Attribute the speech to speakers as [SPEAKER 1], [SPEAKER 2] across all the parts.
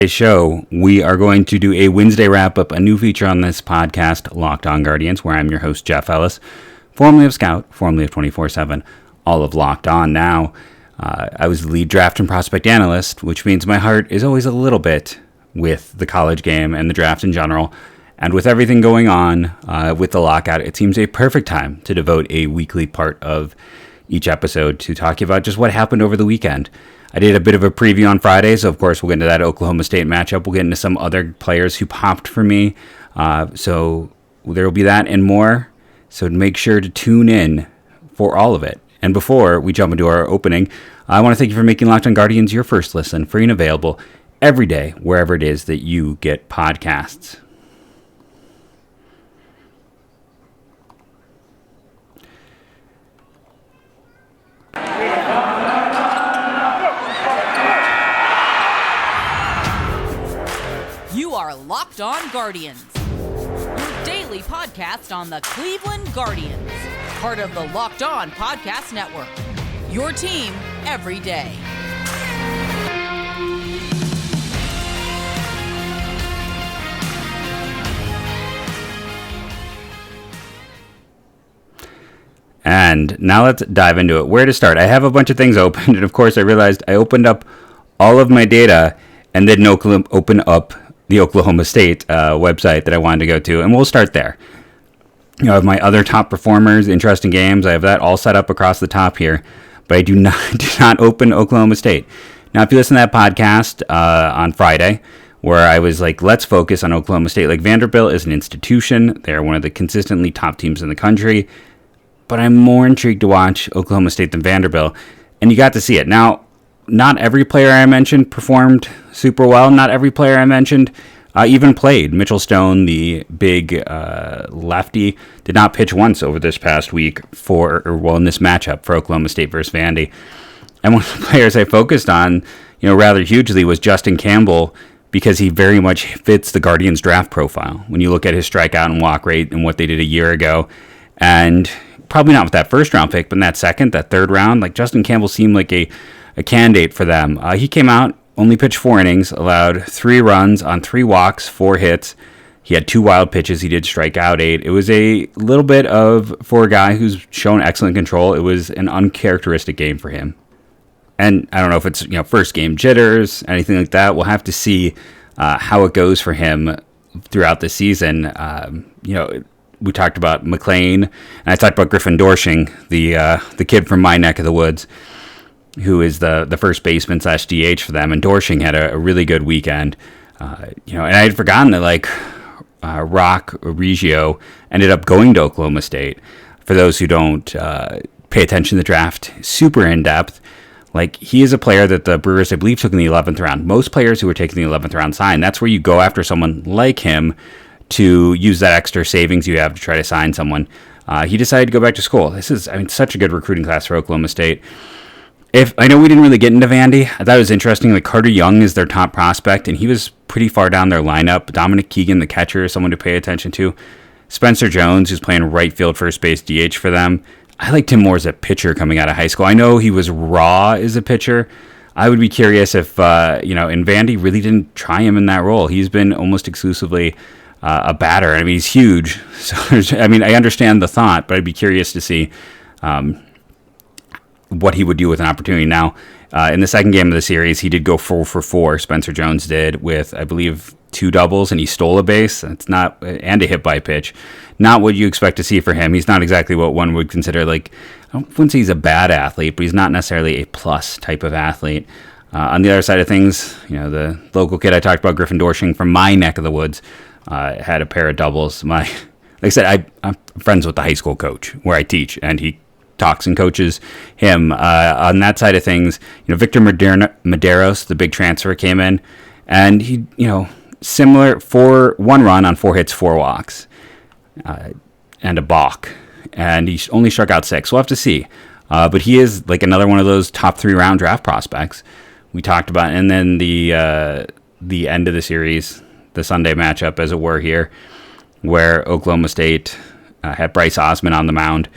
[SPEAKER 1] Show, we are going to do a Wednesday wrap-up, a new feature on this podcast, Locked On Guardians, where I'm your host, Jeff Ellis, formerly of Scout, formerly of 24/7, all of Locked On now. I was the lead draft and prospect analyst, which means my heart is always a little bit with the college game and the draft in general. And with everything going on with the lockout, it seems a perfect time to devote a weekly part of each episode to talking about just what happened over the weekend. I did a bit of a preview on Friday, so of course we'll get into that Oklahoma State matchup. We'll get into some other players who popped for me. So there will be that and more. So make sure to tune in for all of it. And before we jump into our opening, I want to thank you for making Locked On Guardians your first listen, free and available every day, wherever it is that you get podcasts.
[SPEAKER 2] You are Locked On Guardians, your daily podcast on the Cleveland Guardians, part of the Locked On Podcast Network, your team every day.
[SPEAKER 1] And now let's dive into it. Where to start? I have a bunch of things open, and of course I realized I opened up all of my data and didn't open up the Oklahoma State website that I wanted to go to, and we'll start there. You know, I have my other top performers, interesting games. I have that all set up across the top here, but I do not open Oklahoma State. Now, if you listen to that podcast on Friday, where I was like, let's focus on Oklahoma State. Like, Vanderbilt is an institution. They're one of the consistently top teams in the country, but I'm more intrigued to watch Oklahoma State than Vanderbilt, and you got to see it. Now, not every player I mentioned performed super well. Not every player I mentioned even played. Mitchell Stone, the big lefty, did not pitch once over this past week in this matchup for Oklahoma State versus Vandy. And one of the players I focused on, rather hugely was Justin Campbell, because he very much fits the Guardians draft profile. When you look at his strikeout and walk rate and what they did a year ago, and probably not with that first round pick, but in that second, that third round, like Justin Campbell seemed like a candidate for them. He came out, only pitched 4 innings, allowed 3 runs on 3 walks, 4 hits. He had 2 wild pitches. He did strike out 8. It was a little bit for a guy who's shown excellent control, it was an uncharacteristic game for him. And I don't know if it's first game jitters, anything like that. We'll have to see how it goes for him throughout the season. We talked about McLean, and I talked about Griffin Dorshing, the kid from my neck of the woods, who is the first baseman / DH for them. And Dorshing had a really good weekend. And I had forgotten that Rock Reggio ended up going to Oklahoma State. For those who don't pay attention to the draft super in depth, he is a player that the Brewers, I believe, took in the 11th round. Most players who were taken in the 11th round sign. That's where you go after someone like him to use that extra savings you have to try to sign someone. He decided to go back to school. This is, such a good recruiting class for Oklahoma State. I know we didn't really get into Vandy, I thought it was interesting. Carter Young is their top prospect, and he was pretty far down their lineup. Dominic Keegan, the catcher, is someone to pay attention to. Spencer Jones, who's playing right field, first base, DH for them. I liked him more as a pitcher coming out of high school. I know he was raw as a pitcher. I would be curious if, and Vandy really didn't try him in that role. He's been almost exclusively a batter. He's huge. So I understand the thought, but I'd be curious to see what he would do with an opportunity. Now, in the second game of the series, he did go 4 for 4. Spencer Jones did, with, I believe, 2 doubles, and he stole a base. It's not, and a hit by pitch. Not what you expect to see for him. He's not exactly what one would consider, I wouldn't say he's a bad athlete, but he's not necessarily a plus type of athlete. On the other side of things, the local kid I talked about, Griffin Dorshing, from my neck of the woods, had a pair of doubles. Like I said, I'm friends with the high school coach where I teach, and he talks and coaches him. On that side of things, Victor Medeiros, the big transfer, came in, and he, similar, 1 run on 4 hits, 4 walks, and a balk, and he only struck out 6. We'll have to see. But he is another one of those top 3 round draft prospects we talked about. And then the end of the series, the Sunday matchup, as it were, here, where Oklahoma State had Bryce Osmond on the mound.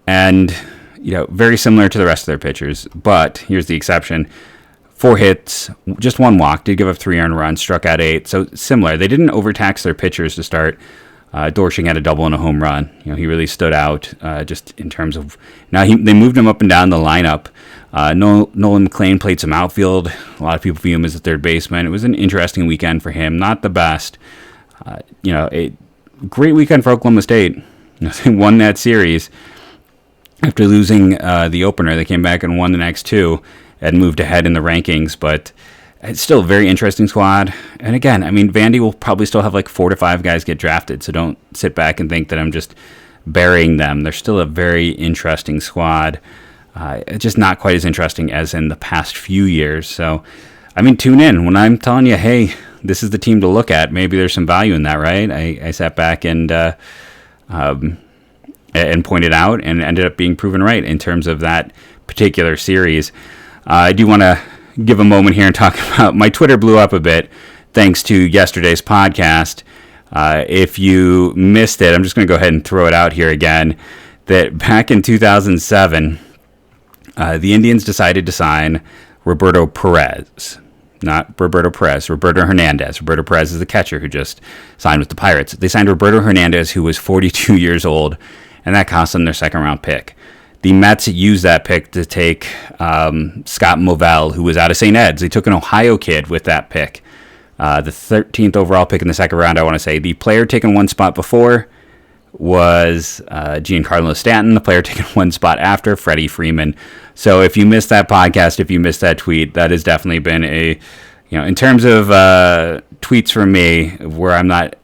[SPEAKER 1] And, very similar to the rest of their pitchers. But here's the exception. 4 hits, just 1 walk, did give up 3 earned runs, struck out 8. So similar. They didn't overtax their pitchers to start. Dorshing had a double and a home run. He really stood out just in terms of... Now, they moved him up and down the lineup. Nolan McLean played some outfield. A lot of people view him as a third baseman. It was an interesting weekend for him. Not the best. A great weekend for Oklahoma State. They won that series. After losing the opener, they came back and won the next 2 and moved ahead in the rankings. But it's still a very interesting squad. And again, Vandy will probably still have like 4 to 5 guys get drafted. So don't sit back and think that I'm just burying them. They're still a very interesting squad. Just not quite as interesting as in the past few years. So, tune in. When I'm telling you, hey, this is the team to look at, maybe there's some value in that, right? I sat back and pointed out and ended up being proven right in terms of that particular series. I do want to give a moment here and talk about my Twitter blew up a bit thanks to yesterday's podcast. If you missed it, I'm just going to go ahead and throw it out here again, that back in 2007, the Indians decided to sign Roberto Perez. Not Roberto Perez, Roberto Hernandez. Roberto Perez is the catcher who just signed with the Pirates. They signed Roberto Hernandez, who was 42 years old, and that cost them their second-round pick. The Mets used that pick to take Scott Movell, who was out of St. Ed's. They took an Ohio kid with that pick. The 13th overall pick in the second round, I want to say. The player taken 1 spot before was Giancarlo Stanton. The player taken 1 spot after, Freddie Freeman. So if you missed that podcast, if you missed that tweet, that has definitely been in terms of tweets from me, where I'm not,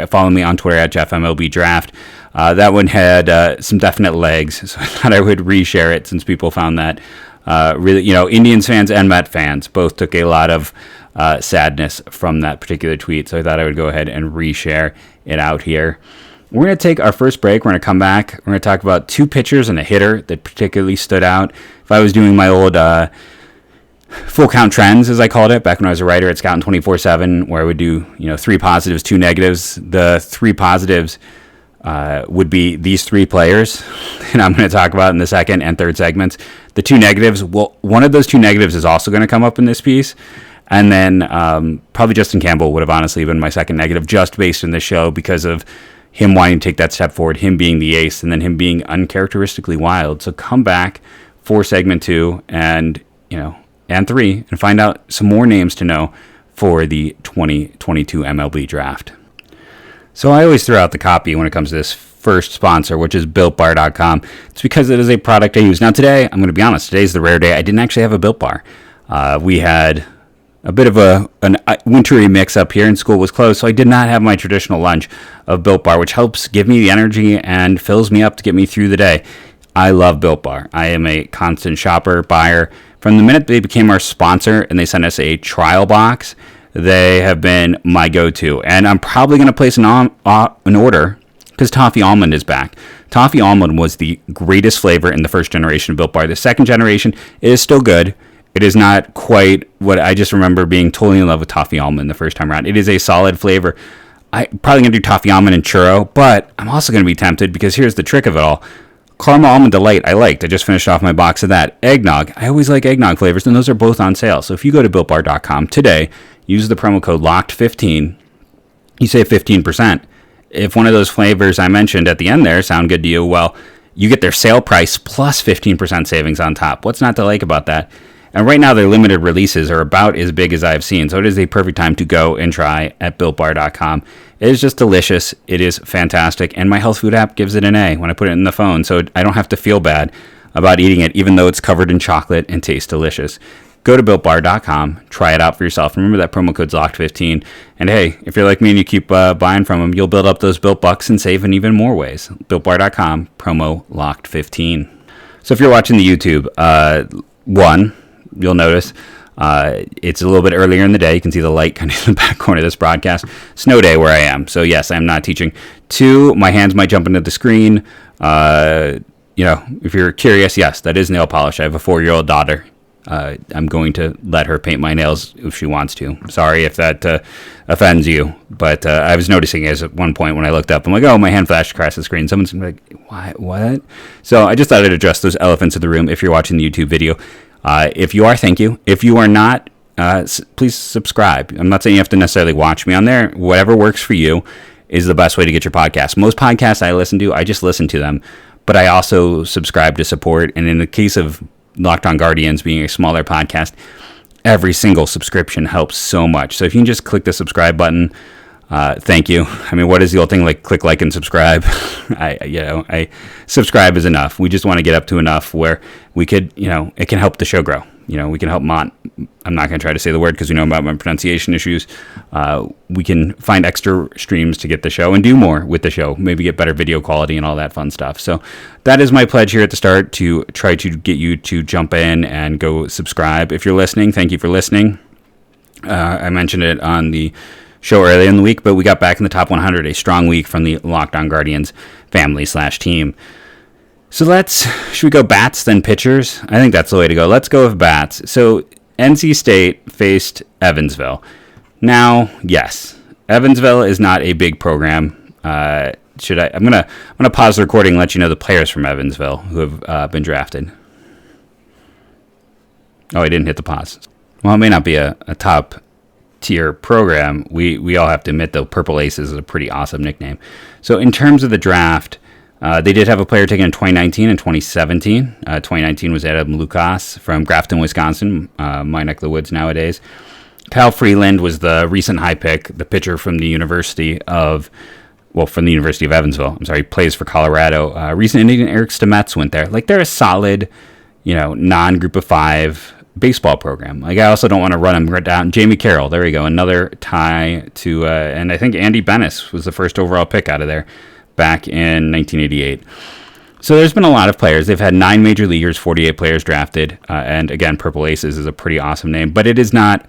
[SPEAKER 1] follow me on Twitter at JeffMLBDraft. That one had some definite legs, so I thought I would reshare it since people found that really, Indians fans and Met fans both took a lot of sadness from that particular tweet. So I thought I would go ahead and reshare it out here. We're going to take our first break. We're going to come back. We're going to talk about 2 pitchers and a hitter that particularly stood out. If I was doing my old full count trends, as I called it, back when I was a writer at Scouting 24/7, where I would do 3 positives, 2 negatives. The 3 positives would be these 3 players, and I'm going to talk about in the second and third segments. The 2 negatives, well, one of those 2 negatives is also going to come up in this piece. And then probably Justin Campbell would have honestly been my second negative, just based on the show, because of him wanting to take that step forward, him being the ace, and then him being uncharacteristically wild. So come back for segment 2 and 3 and find out some more names to know for the 2022 MLB draft. So I always throw out the copy when it comes to this first sponsor, which is BuiltBar.com. It's because it is a product I use. Now today, I'm going to be honest, today's the rare day I didn't actually have a Built Bar. We had a bit of a wintry mix up here, and school was closed, so I did not have my traditional lunch of Built Bar, which helps give me the energy and fills me up to get me through the day. I love Built Bar. I am a constant shopper, buyer. From the minute they became our sponsor and they sent us a trial box, they have been my go-to. And I'm probably going to place an order because Toffee Almond is back. Toffee Almond was the greatest flavor in the first generation of Built Bar. The second generation is still good. It is not quite what I just remember being totally in love with Toffee Almond the first time around. It is a solid flavor. I'm probably going to do Toffee Almond and Churro, but I'm also going to be tempted because here's the trick of it all. Caramel Almond Delight, I liked. I just finished off my box of that. Eggnog, I always like eggnog flavors, and those are both on sale. So if you go to BuiltBar.com today, use the promo code LOCKED15, you save 15%. If one of those flavors I mentioned at the end there sound good to you, well, you get their sale price plus 15% savings on top. What's not to like about that? And right now, their limited releases are about as big as I've seen. So it is a perfect time to go and try at BuiltBar.com. It is just delicious. It is fantastic. And my health food app gives it an A when I put it in the phone. So I don't have to feel bad about eating it, even though it's covered in chocolate and tastes delicious. Go to BuiltBar.com. Try it out for yourself. Remember that promo code's LOCKED15. And hey, if you're like me and you keep buying from them, you'll build up those Built Bucks and save in even more ways. BuiltBar.com, promo LOCKED15. So if you're watching the YouTube, you'll notice it's a little bit earlier in the day. You can see the light kind of in the back corner of this broadcast. Snow day where I am. So yes, I'm not teaching. 2, my hands might jump into the screen. If you're curious, yes, that is nail polish. I have a 4-year-old daughter. I'm going to let her paint my nails if she wants to. Sorry if that offends you, but I was noticing as at one point when I looked up, I'm like, oh, my hand flashed across the screen. Someone's like, what? So I just thought I'd address those elephants in the room if you're watching the YouTube video. If you are, thank you. If you are not, please subscribe. I'm not saying you have to necessarily watch me on there. Whatever works for you is the best way to get your podcast. Most podcasts I listen to, I just listen to them, but I also subscribe to support. And in the case of Locked On Guardians being a smaller podcast, every single subscription helps so much. So if you can just click the subscribe button, thank you. I mean, what is the old thing, like click like and subscribe? I subscribe is enough. We just want to get up to enough where we could, it can help the show grow. We can help I'm not going to try to say the word because we know about my pronunciation issues. We can find extra streams to get the show and do more with the show, maybe get better video quality and all that fun stuff. So that is my pledge here at the start, to try to get you to jump in and go subscribe. If you're listening, thank you for listening. I mentioned it on the show earlier in the week, but we got back in the top 100, a strong week from the Locked On Guardians family/team. So should we go bats then pitchers? I think that's the way to go. Let's go with bats. So NC State faced Evansville. Now, yes, Evansville is not a big program. I'm gonna pause the recording and let you know the players from Evansville who have been drafted. Oh, I didn't hit the pause. Well, it may not be a top tier program. We all have to admit, though, Purple Aces is a pretty awesome nickname. So in terms of the draft, they did have a player taken in 2019 and 2017. 2019 was Adam Lucas from Grafton, Wisconsin, my neck of the woods nowadays. Kyle Freeland was the recent high pick, the pitcher from the University of Evansville. I'm sorry, he plays for Colorado. Recent Indian Eric Stemets went there. Like, they're a solid, non-group of five baseball program. Like, I also don't want to run them down. Jamie Carroll, there we go, another tie to, and I think Andy Bennis was the first overall pick out of there back in 1988. So there's been a lot of players. They've had 9 major leaguers, 48 players drafted, and again, Purple Aces is a pretty awesome name, but it is not.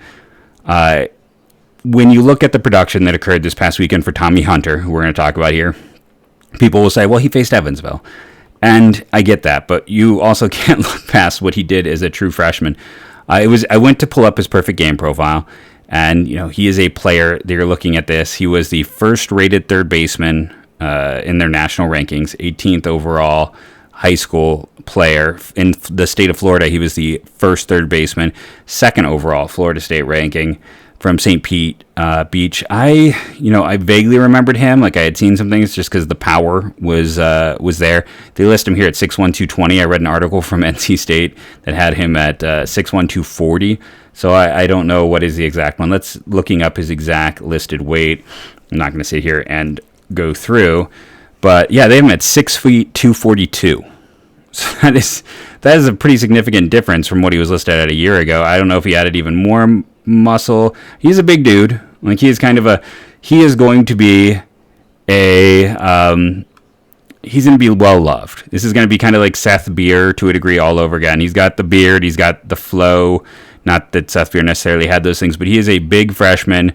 [SPEAKER 1] When you look at the production that occurred this past weekend for Tommy Hunter, who we're going to talk about here, people will say, well, he faced Evansville. And I get that, but you also can't look past what he did as a true freshman. I went to pull up his perfect game profile, and he is a player. They're looking at this. He was the first rated third baseman in their national rankings, 18th overall high school player in the state of Florida. He was the first third baseman, second overall Florida State ranking from St. Pete Beach. I vaguely remembered him, like I had seen some things just because the power was there. They list him here at 6'1", 220. I read an article from NC State that had him at 6'1", 240. So I don't know what is the exact one. Let's looking up his exact listed weight. I'm not going to sit here and go through, but yeah, they have him at 6 feet 242. So that is a pretty significant difference from what he was listed at a year ago. I don't know if he added even more muscle. He's a big dude. Like, he is going to be he's going to be well loved. This is going to be kind of like Seth Beer to a degree all over again. He's got the beard, he's got the flow. Not that Seth Beer necessarily had those things, but he is a big freshman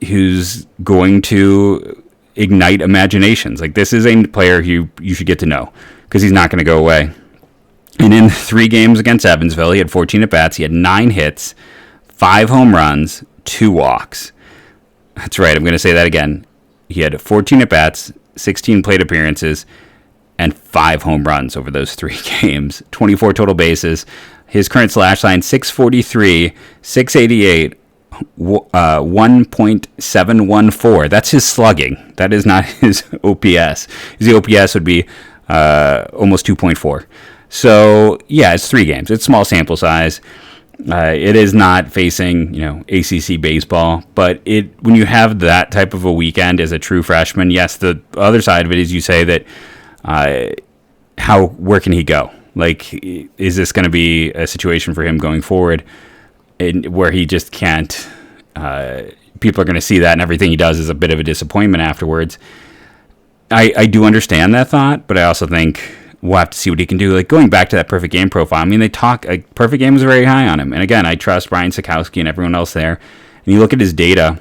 [SPEAKER 1] who's going to ignite imaginations. Like, this is a player you should get to know, because he's not going to go away. And in 3 games against Evansville, he had 14 at-bats. He had 9 hits, 5 home runs, 2 walks. That's right, I'm going to say that again. He had 14 at-bats, 16 plate appearances, and 5 home runs over those 3 games. 24 total bases. His current slash line, 643, 688, 1.714. That's his slugging. That is not his OPS. His OPS would be almost 2.4. So yeah, it's 3 games. It's small sample size. It is not facing ACC baseball, but when you have that type of a weekend as a true freshman, yes, the other side of it is you say that where can he go? Like, is this going to be a situation for him going forward where he just can't, people are going to see that and everything he does is a bit of a disappointment afterwards. I do understand that thought, but I also think we'll have to see what he can do. Like, going back to that perfect game profile, I mean, perfect game was very high on him. And again, I trust Brian Sikowski and everyone else there. And you look at his data,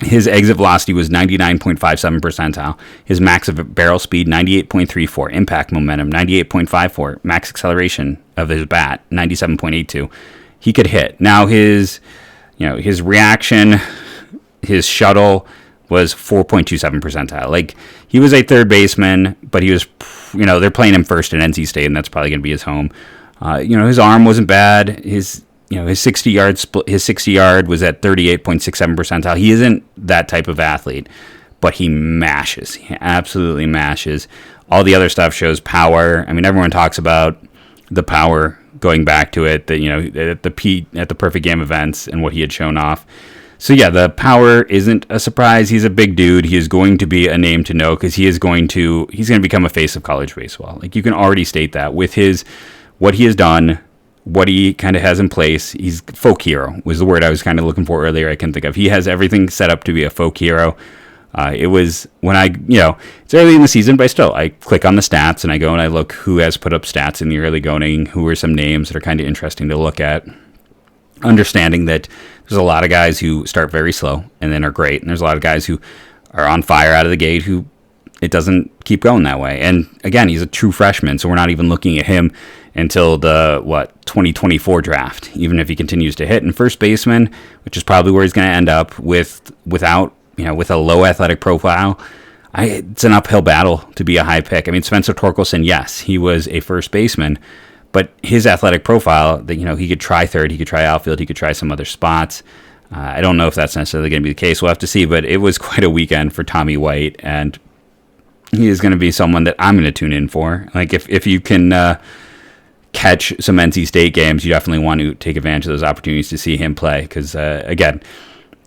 [SPEAKER 1] his exit velocity was 99.57 percentile. His max of barrel speed, 98.34. Impact momentum, 98.54. Max acceleration of his bat, 97.82. He could hit. Now his reaction, his shuttle was 4.27 percentile. Like, he was a third baseman, but he was, they're playing him first in NC State, and that's probably going to be his home. His arm wasn't bad. His 60-yard was at 38.67 percentile. He isn't that type of athlete, but he mashes. He absolutely mashes. All the other stuff shows power. I mean, everyone talks about the power going back to it, that, at the perfect game events and what he had shown off. So yeah, the power isn't a surprise. He's a big dude. He is going to be a name to know because he's going to become a face of college baseball. Like, you can already state that with what he has done, what he kind of has in place. He's folk hero was the word I was kind of looking for earlier. I couldn't think of. He has everything set up to be a folk hero. It was when it's early in the season, but I click on the stats and I go and I look who has put up stats in the early going, who are some names that are kind of interesting to look at. Understanding that there's a lot of guys who start very slow and then are great, and there's a lot of guys who are on fire out of the gate who it doesn't keep going that way. And again, he's a true freshman, so we're not even looking at him until the 2024 draft, even if he continues to hit. And first baseman, which is probably where he's going to end up with a low athletic profile, it's an uphill battle to be a high pick. I mean, Spencer Torkelson, yes, he was a first baseman, but his athletic profile, that he could try third, he could try outfield, he could try some other spots. I don't know if that's necessarily going to be the case. We'll have to see, but it was quite a weekend for Tommy White, and he is going to be someone that I'm going to tune in for. Like, if you can catch some NC State games, you definitely want to take advantage of those opportunities to see him play, because, again,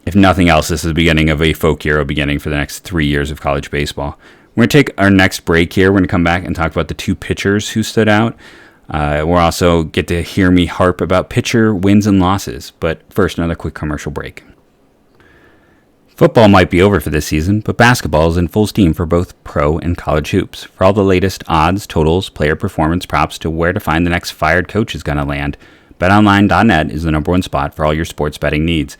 [SPEAKER 1] if nothing else, this is the beginning of a folk hero beginning for the next 3 years of college baseball. We're going to take our next break here. We're going to come back and talk about the two pitchers who stood out. We'll also get to hear me harp about pitcher wins and losses. But first, another quick commercial break. Football might be over for this season, but basketball is in full steam for both pro and college hoops. For all the latest odds, totals, player performance props to where to find the next fired coach is going to land, BetOnline.net is the number one spot for all your sports betting needs.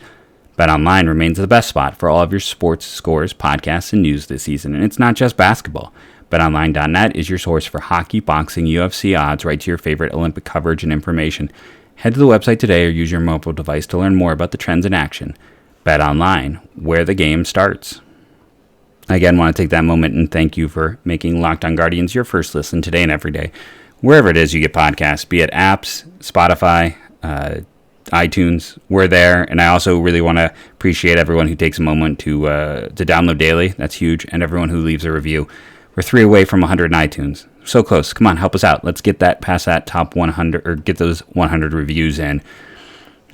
[SPEAKER 1] BetOnline remains the best spot for all of your sports scores, podcasts, and news this season. And it's not just basketball. BetOnline.net is your source for hockey, boxing, UFC odds, right to your favorite Olympic coverage and information. Head to the website today or use your mobile device to learn more about the trends in action. BetOnline, where the game starts. I again want to take that moment and thank you for making Locked On Guardians your first listen today and every day, wherever it is you get podcasts, be it apps, Spotify, iTunes. We're there, and I also really want to appreciate everyone who takes a moment to download daily. That's huge, and everyone who leaves a review. We're 3 away from 100 in iTunes. So close. Come on, help us out. Let's get that past that top 100, or get those 100 reviews in.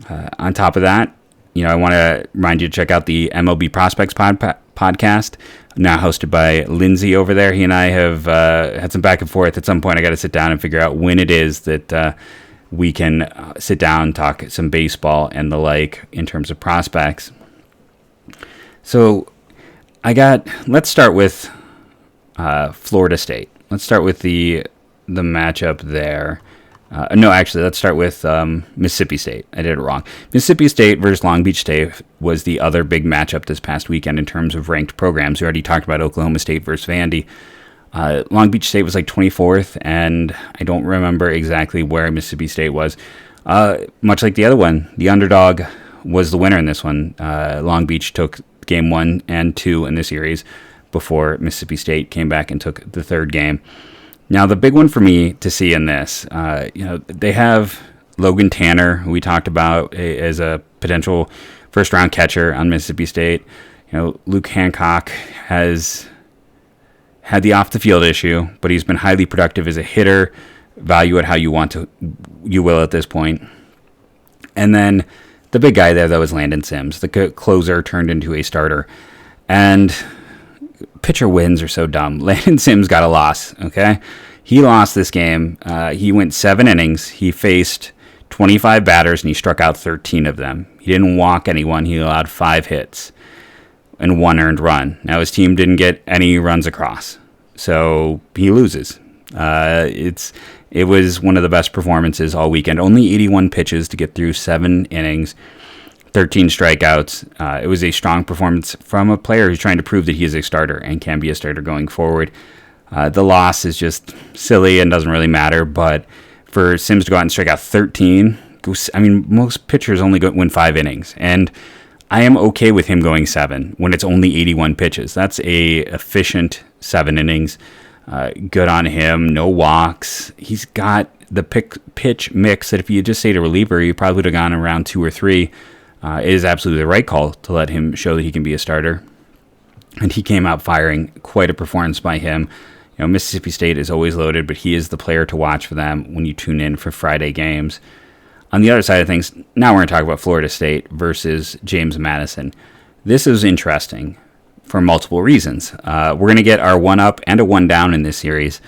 [SPEAKER 1] On top of that, I want to remind you to check out the MLB Prospects podcast, now hosted by Lindsay over there. He and I have had some back and forth. At some point, I got to sit down and figure out when it is that we can sit down, talk some baseball and the like in terms of prospects. So let's start with Florida State. Let's start with the matchup there. Let's start with Mississippi State. I did it wrong. Mississippi State versus Long Beach State was the other big matchup this past weekend in terms of ranked programs. We already talked about Oklahoma State versus Vandy. Long Beach State was like 24th, and I don't remember exactly where Mississippi State was. Much like the other one, the underdog was the winner in this one. Long Beach took game 1 and 2 in the series before Mississippi State came back and took the third game. Now, the big one for me to see in this, they have Logan Tanner, who we talked about as a potential first-round catcher on Mississippi State. Luke Hancock has had the off-the-field issue, but he's been highly productive as a hitter. Value it how you will at this point. And then the big guy there, though, is Landon Sims. The closer turned into a starter. And pitcher wins are so dumb. Landon Sims got a loss, okay? He lost this game. He went 7 innings. He faced 25 batters, and he struck out 13 of them. He didn't walk anyone. He allowed 5 hits and 1 earned run. Now, his team didn't get any runs across, so he loses. It was one of the best performances all weekend. Only 81 pitches to get through 7 innings, 13 strikeouts. It was a strong performance from a player who's trying to prove that he is a starter and can be a starter going forward. The loss is just silly and doesn't really matter, but for Sims to go out and strike out 13, most pitchers only win 5 innings, and I am okay with him going 7 when it's only 81 pitches. That's a efficient 7 innings. Good on him. No walks. He's got the pitch mix that if you just stayed a reliever, you probably would have gone around 2 or 3. It is absolutely the right call to let him show that he can be a starter. And he came out firing. Quite a performance by him. Mississippi State is always loaded, but he is the player to watch for them when you tune in for Friday games. On the other side of things, now we're going to talk about Florida State versus James Madison. This is interesting for multiple reasons. We're going to get our 1-up and a 1-down in this series.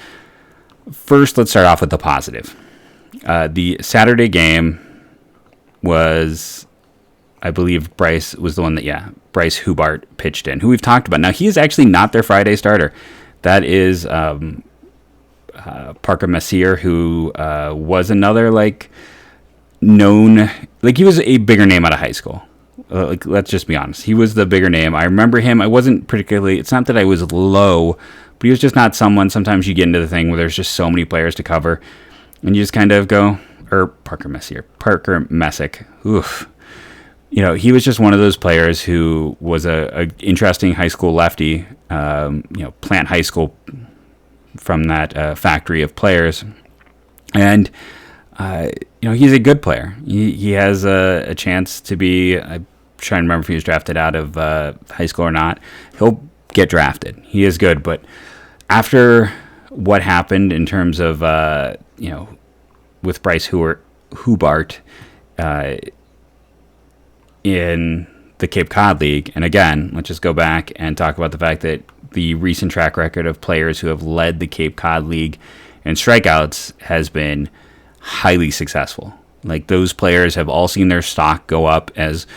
[SPEAKER 1] First, let's start off with the positive. The Saturday game was, I believe Bryce was the one that, Bryce Hubart pitched in, who we've talked about. Now, he is actually not their Friday starter. That is Parker Messier, who was another, known... he was a bigger name out of high school. Let's just be honest. He was the bigger name. I remember him. I wasn't particularly... It's not that I was low, but he was just not someone... Sometimes you get into the thing where there's just so many players to cover, and you just kind of go... Parker Messick. Oof. He was just one of those players who was a interesting high school lefty, Plant High School from that factory of players. And, he's a good player. He has a chance to be, I'm trying to remember if he was drafted out of high school or not. He'll get drafted. He is good. But after what happened in terms of, with Bryce Hubart, in the Cape Cod League. And again, let's just go back and talk about the fact that the recent track record of players who have led the Cape Cod League in strikeouts has been highly successful. Those players have all seen their stock go up as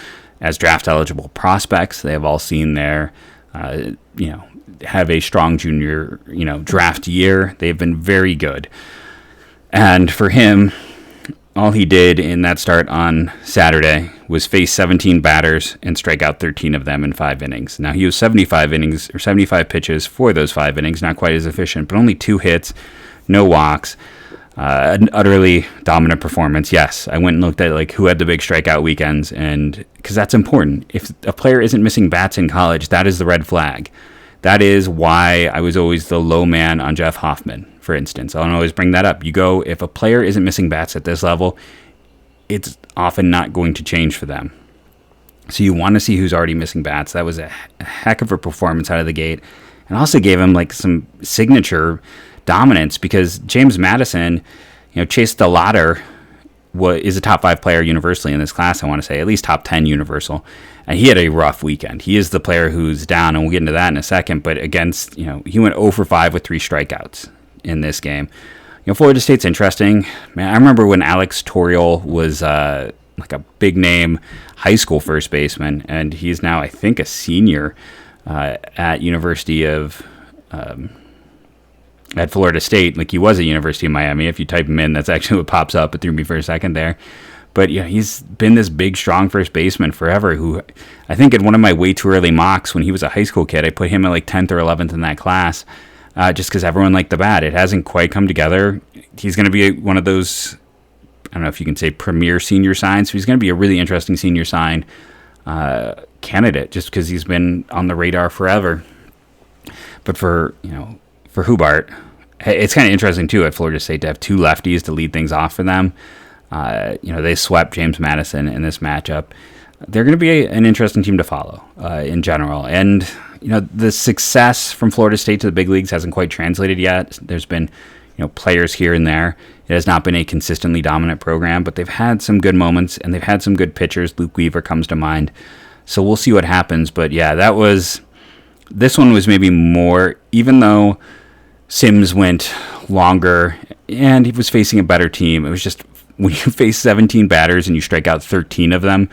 [SPEAKER 1] draft eligible prospects. They have all seen their, have a strong junior, draft year. They've been very good. And for him, all he did in that start on Saturday was face 17 batters and strike out 13 of them in 5 innings. Now, he was 75 pitches for those 5 innings, not quite as efficient, but only 2 hits, no walks, an utterly dominant performance. Yes, I went and looked at who had the big strikeout weekends, and because that's important. If a player isn't missing bats in college, that is the red flag. That is why I was always the low man on Jeff Hoffman, for instance. I'll always bring that up. If a player isn't missing bats at this level, it's often not going to change for them. So you want to see who's already missing bats. That was a heck of a performance out of the gate. And also gave him some signature dominance because James Madison, Chase DeLauter is a top 5 player universally in this class, I want to say, at least top 10 universal. And he had a rough weekend. He is the player who's down, and we'll get into that in a second. But against, he went 0 for 5 with 3 strikeouts in this game. Florida State's interesting. Man, I remember when Alex Toriol was a big name high school first baseman, and he's now, I think, a senior at University of at Florida State. He was at University of Miami. If you type him in, that's actually what pops up. It threw me for a second there. But he's been this big, strong first baseman forever. Who I think in one of my way too early mocks when he was a high school kid, I put him at 10th or 11th in that class. Just because everyone liked the bat. It hasn't quite come together. He's going to be one of those, I don't know if you can say premier senior signs. So he's going to be a really interesting senior sign candidate just because he's been on the radar forever. But for Hubbart, it's kind of interesting too at Florida State to have 2 lefties to lead things off for them. They swept James Madison in this matchup. They're going to be an interesting team to follow in general. And the success from Florida State to the big leagues hasn't quite translated yet. There's been, players here and there. It has not been a consistently dominant program, but they've had some good moments and they've had some good pitchers. Luke Weaver comes to mind. So we'll see what happens. But yeah, this one was maybe more, even though Sims went longer and he was facing a better team. It was just when you face 17 batters and you strike out 13 of them,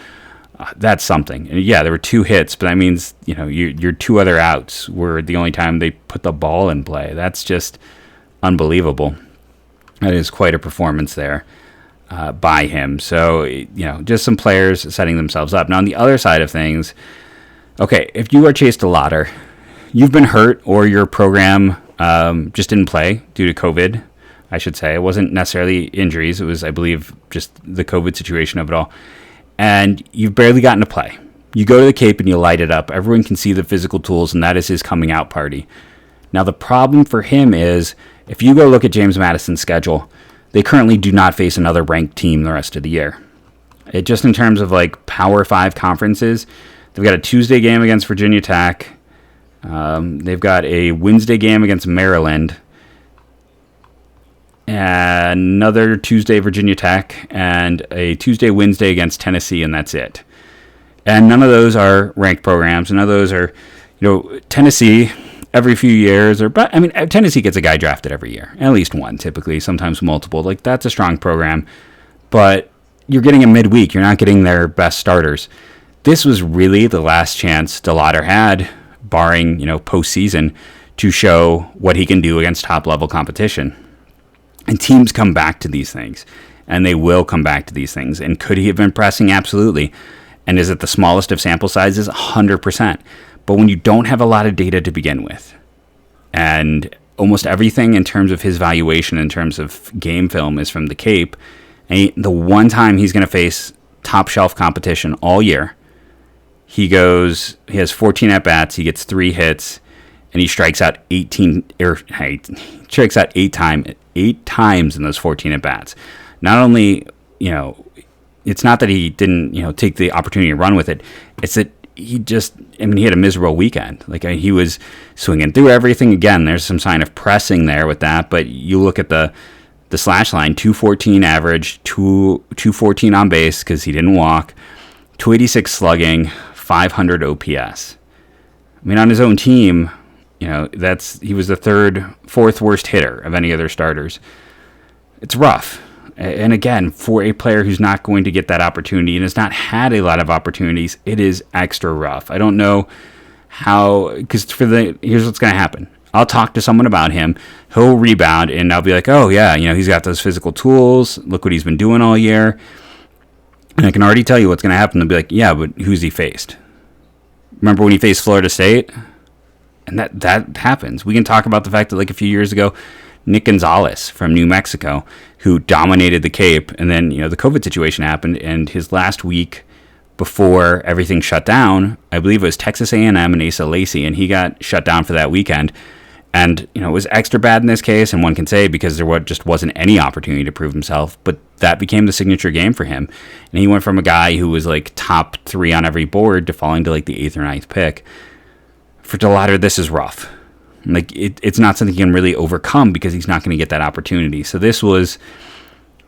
[SPEAKER 1] that's something. And yeah, there were 2 hits, but that means, your 2 other outs were the only time they put the ball in play. That's just unbelievable. That is quite a performance there by him. So, just some players setting themselves up. Now, on the other side of things, okay, if you are Chase DeLauter, you've been hurt or your program just didn't play due to COVID, I should say. It wasn't necessarily injuries. It was, I believe, just the COVID situation of it all. And you've barely gotten to play. You go to the Cape and you light it up. Everyone can see the physical tools, and that is his coming out party. Now, the problem for him is, if you go look at James Madison's schedule, they currently do not face another ranked team the rest of the year. Just in terms of like Power 5 conferences, they've got a Tuesday game against Virginia Tech. They've got a Wednesday game against Maryland. Another Tuesday Virginia Tech, and a Tuesday Wednesday against Tennessee, and that's it. And none of those are ranked programs. None of those are, Tennessee every few years, but Tennessee gets a guy drafted every year, at least one typically, sometimes multiple. Like, that's a strong program, but you're getting a midweek. You're not getting their best starters. This was really the last chance DeLauter had, barring postseason, to show what he can do against top level competition. And teams come back to these things, and they will come back to these things. And could he have been pressing? Absolutely. And is it the smallest of sample sizes? 100%. But when you don't have a lot of data to begin with, and almost everything in terms of his valuation, in terms of game film, is from the Cape, and the one time he's going to face top shelf competition all year, he has 14 at-bats, he gets 3 hits, and he strikes out 8 times in those 14 at-bats. Not only, it's not that he didn't, take the opportunity to run with it. It's that he had a miserable weekend. He was swinging through everything. Again, there's some sign of pressing there with that, but you look at the slash line, 214 average, 214 on base because he didn't walk, 286 slugging, 500 OPS. On his own team, he was the fourth worst hitter of any other starters. It's rough. And again, for a player who's not going to get that opportunity and has not had a lot of opportunities, it is extra rough. I don't know how, because here's what's going to happen. I'll talk to someone about him. He'll rebound, and I'll be like, oh, yeah, he's got those physical tools. Look what he's been doing all year. And I can already tell you what's going to happen. They'll be like, yeah, but who's he faced? Remember when he faced Florida State? And that happens. We can talk about the fact that, a few years ago, Nick Gonzalez from New Mexico, who dominated the Cape, and then, the COVID situation happened, and his last week before everything shut down, I believe it was Texas A&M and Asa Lacy, and he got shut down for that weekend. And, it was extra bad in this case, and one can say because there just wasn't any opportunity to prove himself, but that became the signature game for him. And he went from a guy who was, top 3 on every board to falling to, the 8th or 9th pick. For DeLauter, this is rough. It's not something he can really overcome because he's not going to get that opportunity. So this was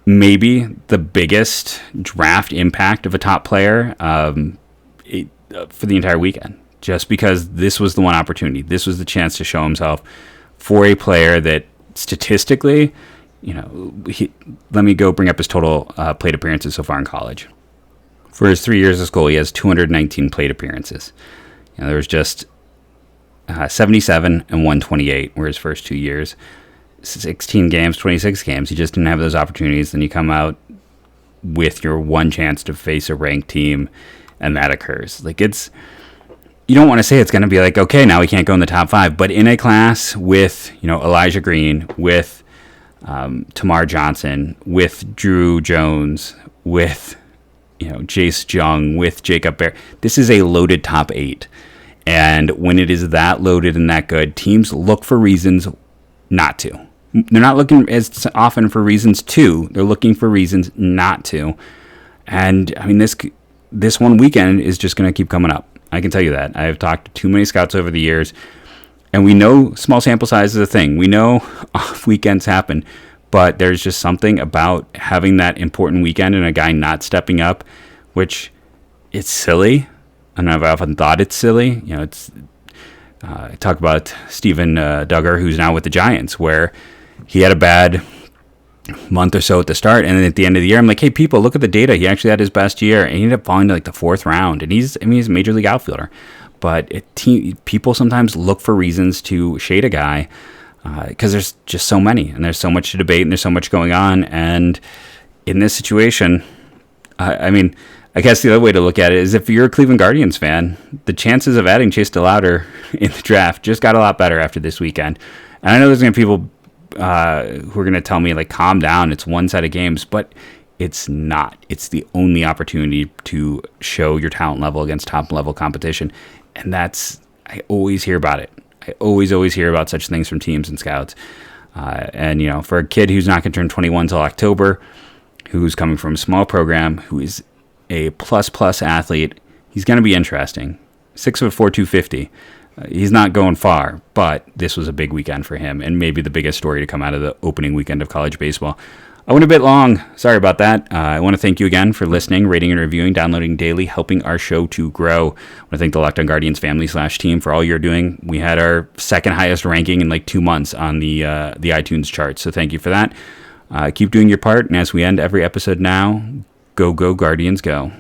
[SPEAKER 1] maybe the biggest draft impact of a top player for the entire weekend, just because this was the one opportunity. This was the chance to show himself for a player that statistically, let me go bring up his total plate appearances so far in college. For his 3 years of school, he has 219 plate appearances. There was just 77 and 128 were his first 2 years. 16 games, 26 games. He just didn't have those opportunities. Then you come out with your one chance to face a ranked team, and that occurs. You don't want to say it's going to be okay, now he can't go in the top 5. But in a class with, Elijah Green, with Tamar Johnson, with Drew Jones, with, Jace Jung, with Jacob Bear, this is a loaded top 8. And when it is that loaded and that good, teams look for reasons not to. They're not looking as often for reasons to. They're looking for reasons not to. And, this one weekend is just going to keep coming up. I can tell you that. I have talked to too many scouts over the years, and we know small sample size is a thing. We know off weekends happen, but there's just something about having that important weekend and a guy not stepping up, which it's silly. And I've often thought it's silly. I talk about Steven Duggar, who's now with the Giants, where he had a bad month or so at the start, and then at the end of the year, I'm like, hey, people, look at the data. He actually had his best year, and he ended up falling to the 4th round. And he's a major league outfielder. But people sometimes look for reasons to shade a guy because there's just so many, and there's so much to debate, and there's so much going on. And in this situation, I guess the other way to look at it is if you're a Cleveland Guardians fan, the chances of adding Chase DeLauter in the draft just got a lot better after this weekend. And I know there's going to be people who are going to tell me, calm down, it's one set of games, but it's not. It's the only opportunity to show your talent level against top-level competition. And I always hear about it. I always hear about such things from teams and scouts. And, for a kid who's not going to turn 21 till October, who's coming from a small program, who is a plus athlete, he's going to be interesting. 6'4", 250. He's not going far, but this was a big weekend for him, and maybe the biggest story to come out of the opening weekend of college baseball. I went a bit long. Sorry about that. I want to thank you again for listening, rating and reviewing, downloading daily, helping our show to grow. I want to thank the Locked On Guardians family/team for all you're doing. We had our second highest ranking in like 2 months on the iTunes charts, so thank you for that. Keep doing your part, and as we end every episode now, go Guardians, go.